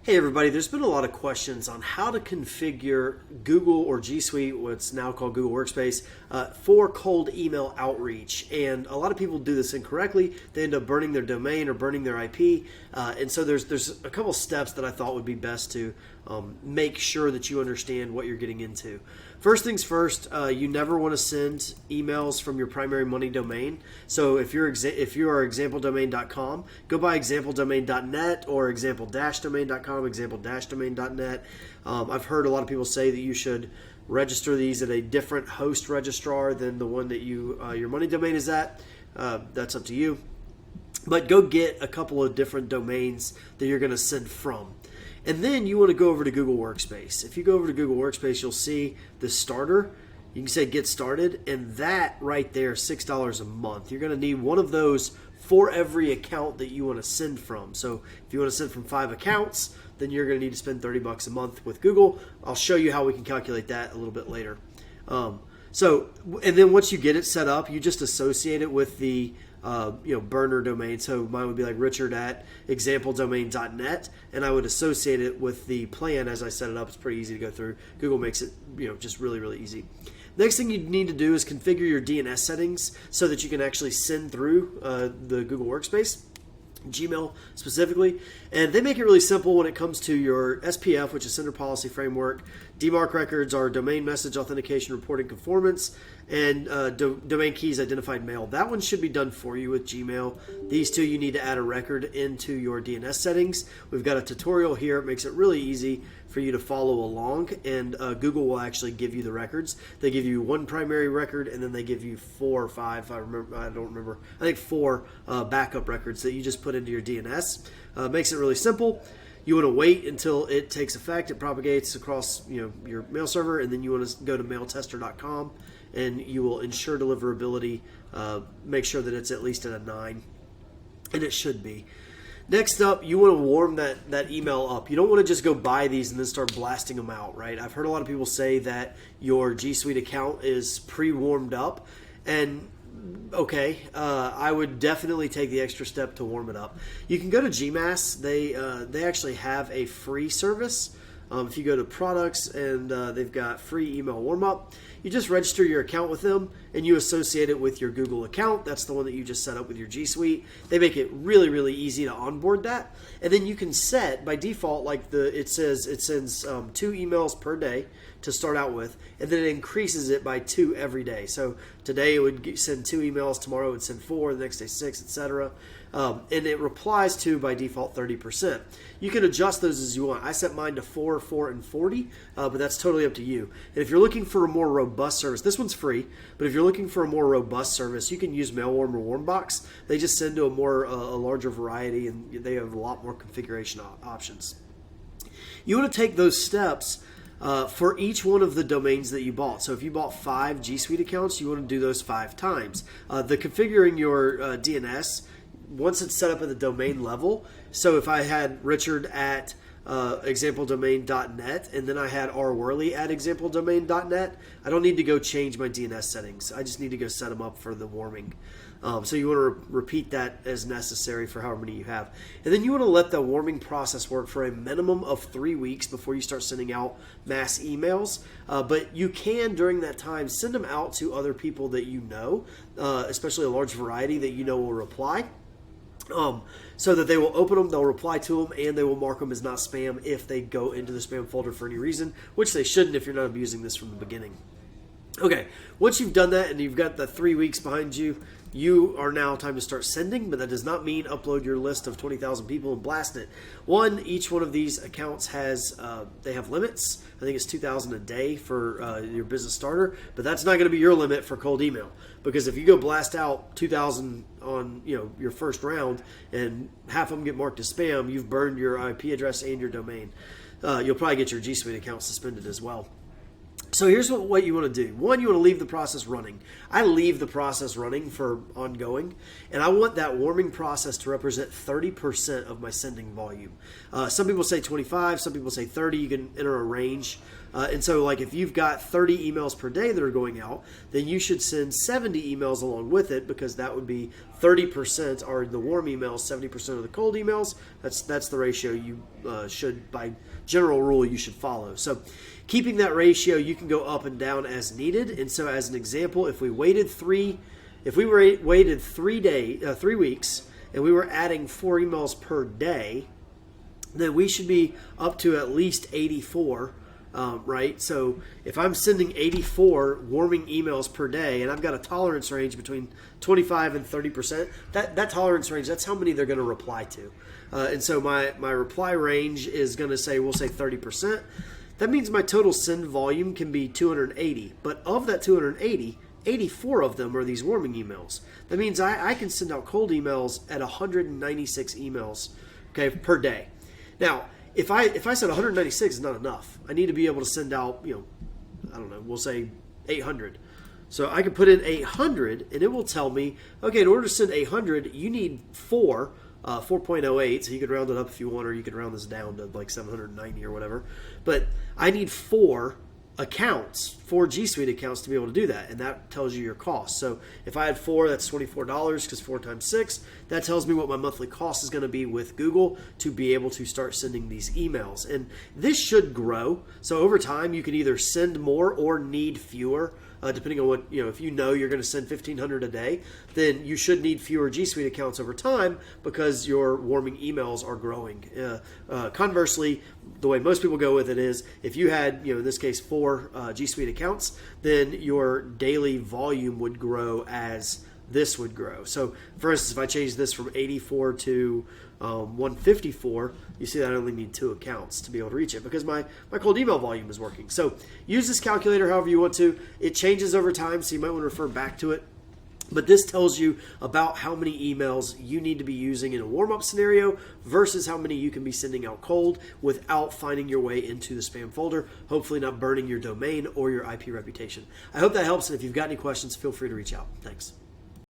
Hey everybody, there's been a lot of questions on how to configure Google or G Suite, what's now called Google Workspace, for cold email outreach. And a lot of people do this incorrectly. They end up burning their domain or burning their IP. And so there's a couple steps that I thought would be best to make sure that you understand what you're getting into. First things first, you never want to send emails from your primary money domain. So if you are exampledomain.com, go by exampledomain.net or example-domain.com, example-domain.net. I've heard a lot of people say that you should register these at a different host registrar than the one that your money domain is at. That's up to you. But go get a couple of different domains that you're going to send from. And then you want to go over to Google Workspace. If you go over to Google Workspace, you'll see the starter. You can say get started, and that right there, $6 a month. You're going to need one of those for every account that you want to send from. So if you want to send from 5 accounts, then you're going to need to spend $30 a month with Google. I'll show you how we can calculate that a little bit later. And then once you get it set up, you just associate it with the burner domain. So mine would be like Richard at exampledomain.net, and I would associate it with the plan as I set it up. It's pretty easy to go through. Google makes it just really, really easy. Next thing you need to do is configure your DNS settings so that you can actually send through the Google Workspace, Gmail specifically. And they make it really simple when it comes to your SPF, which is Sender Policy Framework. DMARC records are Domain Message Authentication Reporting Conformance, and Domain Keys Identified Mail. That one should be done for you with Gmail. These two, you need to add a record into your DNS settings. We've got a tutorial here. It makes it really easy for you to follow along, and Google will actually give you the records. They give you one primary record, and then they give you 4 or 5. I don't remember. I think 4 backup records that you just put into your DNS. Makes it really simple. You want to wait until it takes effect. It propagates across your mail server, and then you want to go to mailtester.com, and you will ensure deliverability. Make sure that it's at least at a 9, and it should be. Next up, you want to warm that email up. You don't want to just go buy these and then start blasting them out, right? I've heard a lot of people say that your G Suite account is pre-warmed up, and okay, I would definitely take the extra step to warm it up. You can go to Gmass. They actually have a free service. If you go to products and they've got free email warm up, you just register your account with them and you associate it with your Google account. That's the one that you just set up with your G Suite. They make it really, really easy to onboard that. And then you can set by default, like it sends 2 emails per day to start out with, and then it increases it by 2 every day. So today it would send 2 emails, tomorrow it would send 4, the next day 6, etc. And it replies to, by default, 30%. You can adjust those as you want. I set mine to 4, 4, and 40, but that's totally up to you. And if you're looking for a more robust service, this one's free, but if you're looking for a more robust service, you can use Mailwarm or Warmbox. They just send to a larger variety, and they have a lot more configuration options. You want to take those steps for each one of the domains that you bought. So if you bought 5 G Suite accounts, you want to do those 5 times. The configuring your DNS, once it's set up at the domain level, so if I had Richard at exampledomain.net and then I had rworley at exampledomain.net, I don't need to go change my DNS settings. I just need to go set them up for the warming. So you want to repeat that as necessary for however many you have. And then you want to let the warming process work for a minimum of 3 weeks before you start sending out mass emails. But you can, during that time, send them out to other people that you know, especially a large variety that you know will reply. So that they will open them, they'll reply to them, and they will mark them as not spam if they go into the spam folder for any reason, which they shouldn't if you're not abusing this from the beginning. Okay, once you've done that and you've got the 3 weeks behind you, you are now time to start sending, but that does not mean upload your list of 20,000 people and blast it. Each one of these accounts has, they have limits. I think it's 2,000 a day for your business starter, but that's not going to be your limit for cold email, because if you go blast out 2,000 on your first round and half of them get marked as spam, you've burned your IP address and your domain. You'll probably get your G Suite account suspended as well. So here's what you want to do. One, you want to leave the process running. I leave the process running for ongoing, and I want that warming process to represent 30% of my sending volume. Some people say 25, some people say 30. You can enter a range. And so like if you've got 30 emails per day that are going out, then you should send 70 emails along with it, because that would be 30% are the warm emails, 70% are the cold emails. That's the ratio you should, by general rule, you should follow. So keeping that ratio, you can go up and down as needed. And so as an example, if we waited 3 weeks and we were adding 4 emails per day, then we should be up to at least 84, right? So if I'm sending 84 warming emails per day, and I've got a tolerance range between 25 and 30%, that tolerance range, that's how many they're going to reply to. And so my reply range is going to say, we'll say 30%. That means my total send volume can be 280. But of that 280, 84 of them are these warming emails. That means I can send out cold emails at 196 emails, okay, per day. Now, if I said 196 is not enough, I need to be able to send out, I don't know, we'll say 800. So I can put in 800, and it will tell me, okay, in order to send 800, you need 4.08, so you could round it up if you want, or you could round this down to like 790 or whatever. But I need 4 accounts, 4 G Suite accounts to be able to do that, and that tells you your cost. So if I had 4, that's $24, because 4 times 6, that tells me what my monthly cost is going to be with Google to be able to start sending these emails. And this should grow. So over time, you can either send more or need fewer. Depending on what, if you know you're going to send 1,500 a day, then you should need fewer G Suite accounts over time, because your warming emails are growing. Conversely, the way most people go with it is, if you had, in this case, 4 G Suite accounts, then your daily volume would grow as this would grow. So for instance, if I change this from 84 to 154, you see that I only need 2 accounts to be able to reach it, because my cold email volume is working. So use this calculator however you want to. It changes over time, so you might want to refer back to it. But this tells you about how many emails you need to be using in a warm-up scenario versus how many you can be sending out cold without finding your way into the spam folder, hopefully not burning your domain or your IP reputation. I hope that helps, and if you've got any questions, feel free to reach out. Thanks.